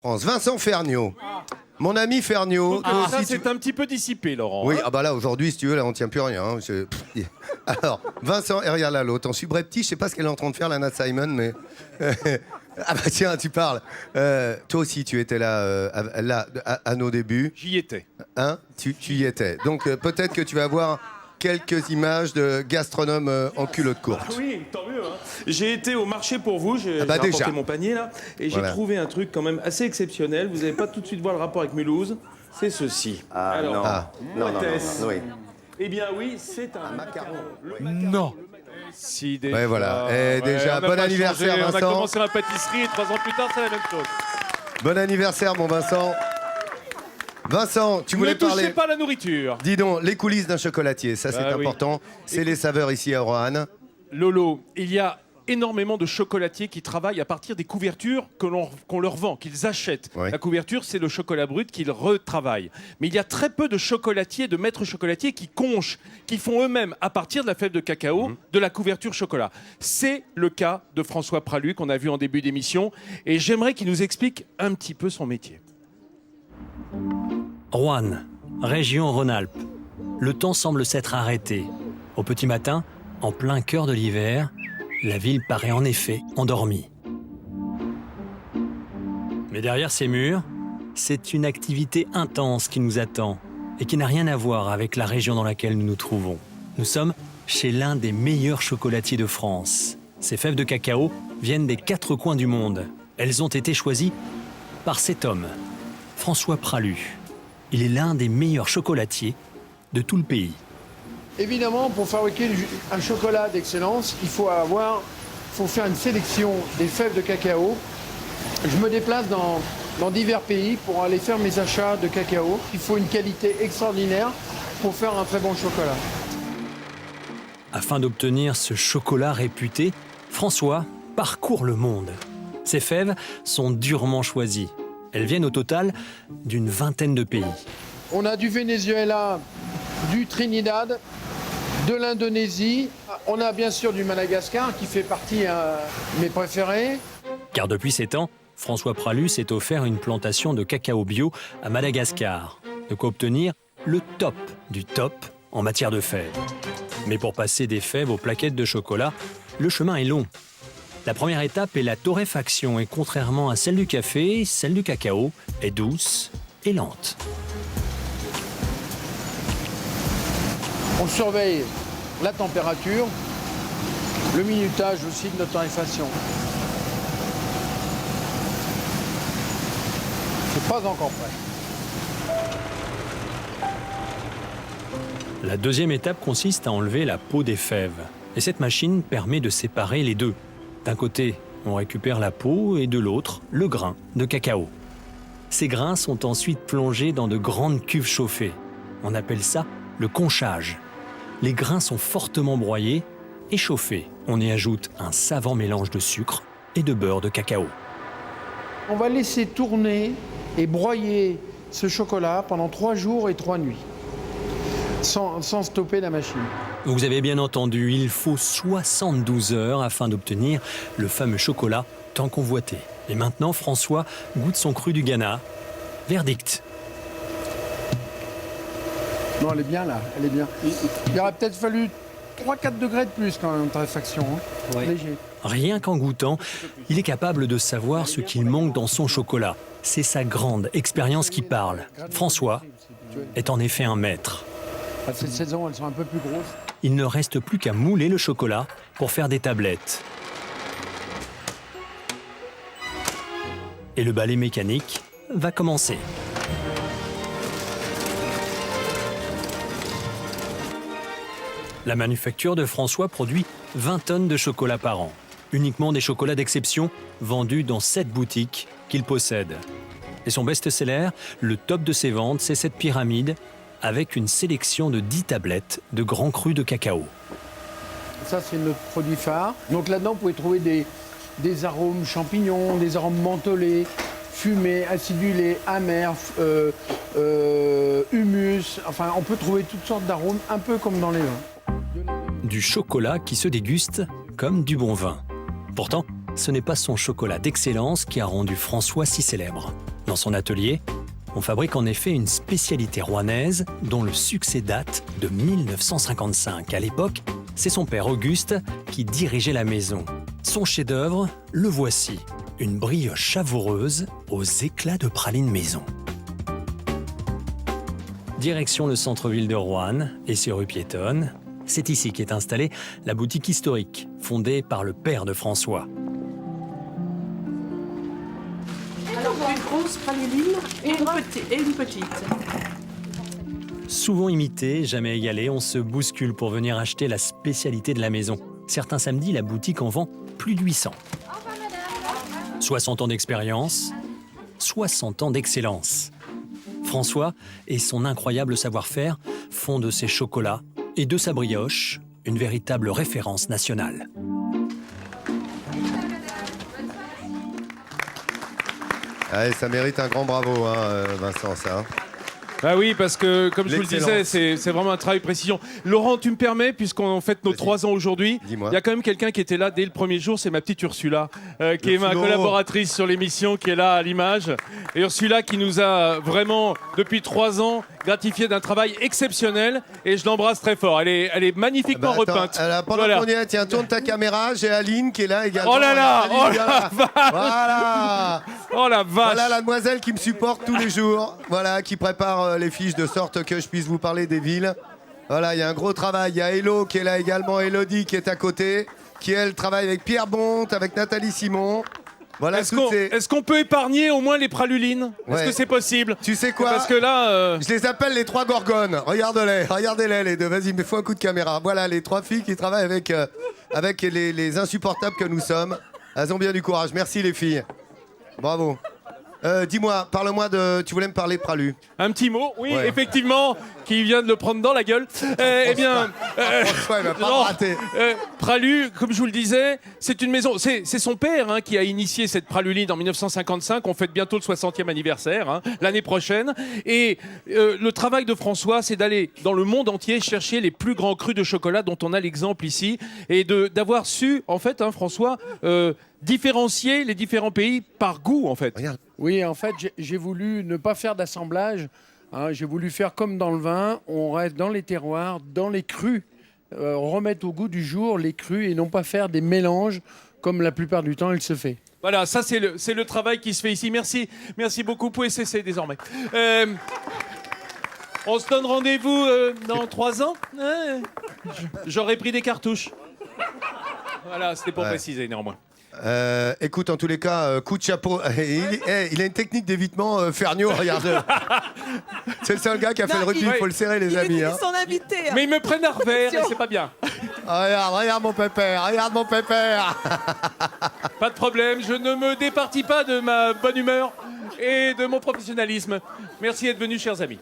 France. Vincent Ferniaud. Mon ami Ferniaud. toi Ça, aussi, c'est un petit peu dissipé, Laurent. Oui, hein. ah bah là, aujourd'hui, si tu veux, là, on tient plus rien. hein. Alors, Vincent, et regarde là, l'autre, en subreptice, je sais pas ce qu'elle est en train de faire, Lana Simon, mais... ah bah tiens, tu parles. Toi aussi, tu étais là, à nos débuts. J'y étais. Hein, tu y étais. Donc, peut-être que tu vas voir quelques images de gastronomes en culotte courte. Oui, tant mieux. Hein. J'ai été au marché pour vous, j'ai bah rapporté déjà. mon panier là, et Voilà. j'ai trouvé un truc quand même assez exceptionnel. Vous n'allez pas tout de suite voir le rapport avec Mulhouse. C'est ceci. Alors, Ah, quoi est-ce oui. Eh bien oui, c'est un macaron. Non. Si, déjà. Ouais, voilà. Et déjà, on a bon pas anniversaire, changé. On a Vincent. commencé la pâtisserie et 3 ans plus tard, c'est la même chose. Bon anniversaire, mon Vincent. Vincent, tu Ne voulais touchez parler... pas à la nourriture. Dis donc, les coulisses d'un chocolatier, ça c'est Ah oui. important. C'est les saveurs ici à Roanne. Lolo, il y a énormément de chocolatiers qui travaillent à partir des couvertures qu'on leur vend, qu'ils achètent. Ouais. La couverture, c'est le chocolat brut qu'ils retravaillent. Mais il y a très peu de chocolatiers, de maîtres chocolatiers qui conchent, qui font eux-mêmes, à partir de la fève de cacao, de la couverture chocolat. C'est le cas de François Pralu, qu'on a vu en début d'émission. Et j'aimerais qu'il nous explique un petit peu son métier. Roanne, région Rhône-Alpes. Le temps semble s'être arrêté. Au petit matin, en plein cœur de l'hiver, la ville paraît en effet endormie. Mais derrière ces murs, c'est une activité intense qui nous attend et qui n'a rien à voir avec la région dans laquelle nous nous trouvons. Nous sommes chez l'un des meilleurs chocolatiers de France. Ces fèves de cacao viennent des 4 coins du monde. Elles ont été choisies par cet homme, François Pralu. Il est l'un des meilleurs chocolatiers de tout le pays. Évidemment, pour fabriquer un chocolat d'excellence, il faut faire une sélection des fèves de cacao. Je me déplace dans divers pays pour aller faire mes achats de cacao. Il faut une qualité extraordinaire pour faire un très bon chocolat. Afin d'obtenir ce chocolat réputé, François parcourt le monde. Ces fèves sont durement choisies. Elles viennent au total d'une vingtaine de pays. On a du Venezuela, du Trinidad, de l'Indonésie. On a bien sûr du Madagascar qui fait partie de mes préférés. Car depuis 7 ans, François Pralu s'est offert une plantation de cacao bio à Madagascar. De quoi obtenir le top du top en matière de fèves. Mais pour passer des fèves aux plaquettes de chocolat, le chemin est long. La première étape est la torréfaction et contrairement à celle du café, celle du cacao est douce et lente. On surveille la température, le minutage aussi de notre torréfaction. C'est pas encore prêt. La deuxième étape consiste à enlever la peau des fèves. Et cette machine permet de séparer les deux. D'un côté, on récupère la peau et de l'autre, le grain de cacao. Ces grains sont ensuite plongés dans de grandes cuves chauffées. On appelle ça le conchage. Les grains sont fortement broyés et chauffés. On y ajoute un savant mélange de sucre et de beurre de cacao. On va laisser tourner et broyer ce chocolat pendant 3 jours et 3 nuits, sans stopper la machine. Vous avez bien entendu, il faut 72 heures afin d'obtenir le fameux chocolat tant convoité. Et maintenant, François goûte son cru du Ghana. Verdict. Non, elle est bien là, elle est bien. Il aurait peut-être fallu 3-4 degrés de plus quand même en torréfaction. Hein. Léger. Rien qu'en goûtant, il est capable de savoir ce qu'il manque dans son chocolat. C'est sa grande expérience qui parle. François est en effet un maître. À cette saison, elles sont un peu plus grosses. Il ne reste plus qu'à mouler le chocolat pour faire des tablettes. Et le balai mécanique va commencer. La manufacture de François produit 20 tonnes de chocolat par an. Uniquement des chocolats d'exception vendus dans 7 boutiques qu'il possède. Et son best-seller, le top de ses ventes, c'est cette pyramide avec une sélection de 10 tablettes de grands crus de cacao. Ça, c'est notre produit phare. Donc là-dedans, vous pouvez trouver des arômes champignons, des arômes mentholés, fumés, acidulés, amers, humus. Enfin, on peut trouver toutes sortes d'arômes, un peu comme dans les vins. Du chocolat qui se déguste comme du bon vin. Pourtant, ce n'est pas son chocolat d'excellence qui a rendu François si célèbre. Dans son atelier, on fabrique en effet une spécialité rouennaise dont le succès date de 1955. À l'époque, c'est son père Auguste qui dirigeait la maison. Son chef-d'œuvre, le voici, une brioche savoureuse aux éclats de praline maison. Direction le centre-ville de Roanne et ses rues piétonnes. C'est ici qu'est installée la boutique historique, fondée par le père de François. Alors, une grosse praline et une petite. Souvent imité, jamais égalé, on se bouscule pour venir acheter la spécialité de la maison. Certains samedis, la boutique en vend plus de 800. 60 ans d'expérience, 60 ans d'excellence. François et son incroyable savoir-faire font de ses chocolats et de sa brioche une véritable référence nationale. Allez, ça mérite un grand bravo, hein, Vincent, ça. Ah oui, parce que, comme je vous le disais, c'est vraiment un travail de précision. Laurent, tu me permets, puisqu'on fête nos 3 ans aujourd'hui, il y a quand même quelqu'un qui était là dès le premier jour, c'est ma petite Ursula, qui est ma collaboratrice sur l'émission, qui est là à l'image. Et Ursula qui nous a vraiment, depuis 3 ans, gratifié d'un travail exceptionnel. Et je l'embrasse très fort. Elle est magnifiquement repeinte. Pendant qu'on y est, tiens, tourne ta caméra, j'ai Aline qui est là également. Oh là là, Aline, oh la vache. Voilà. Oh la vache. Voilà la demoiselle qui me supporte tous les jours, voilà, qui prépare les fiches de sorte que je puisse vous parler des villes. Voilà, il y a un gros travail. Il y a Hello qui est là également, Elodie qui est à côté, qui elle travaille avec Pierre Bonte, avec Nathalie Simon. Voilà, Est-ce qu'on peut épargner au moins les pralulines? Est-ce que c'est possible? Tu sais quoi? Parce que là... Je les appelle les 3 gorgones. Regardez-les les deux. Vas-y, mais faut un coup de caméra. Voilà, les 3 filles qui travaillent avec les insupportables que nous sommes. Elles ont bien du courage. Merci les filles. Bravo. Dis-moi, parle-moi de... Tu voulais me parler Pralu. Un petit mot, oui, Ouais. effectivement, qui vient de le prendre dans la gueule. Eh bien... François, il va pas non, rater. Pralu, comme je vous le disais, c'est une maison... C'est son père hein, qui a initié cette praluline en 1955. On fête bientôt le 60e anniversaire, hein, l'année prochaine. Et le travail de François, c'est d'aller dans le monde entier chercher les plus grands crus de chocolat dont on a l'exemple ici. Et d'avoir su, en fait, hein, François... différencier les différents pays par goût, en fait. Regarde. Oui, en fait, j'ai voulu ne pas faire d'assemblage. Hein, j'ai voulu faire comme dans le vin. On reste dans les terroirs, dans les crus. Remettre au goût du jour les crus et non pas faire des mélanges comme la plupart du temps il se fait. Voilà, ça c'est le travail qui se fait ici. Merci beaucoup. Vous pouvez cesser désormais. On se donne rendez-vous dans 3 ans. J'aurais pris des cartouches. Voilà, c'était pour préciser néanmoins. Écoute, en tous les cas, coup de chapeau. Il a une technique d'évitement Ferniaud, regarde. C'est le seul gars qui a fait le rugby, il faut le serrer, les amis. Hein. Son invité. Hein. Mais ils me prennent à revers et c'est pas bien. Regarde mon pépère, Pas de problème, je ne me départis pas de ma bonne humeur et de mon professionnalisme. Merci d'être venus, chers amis.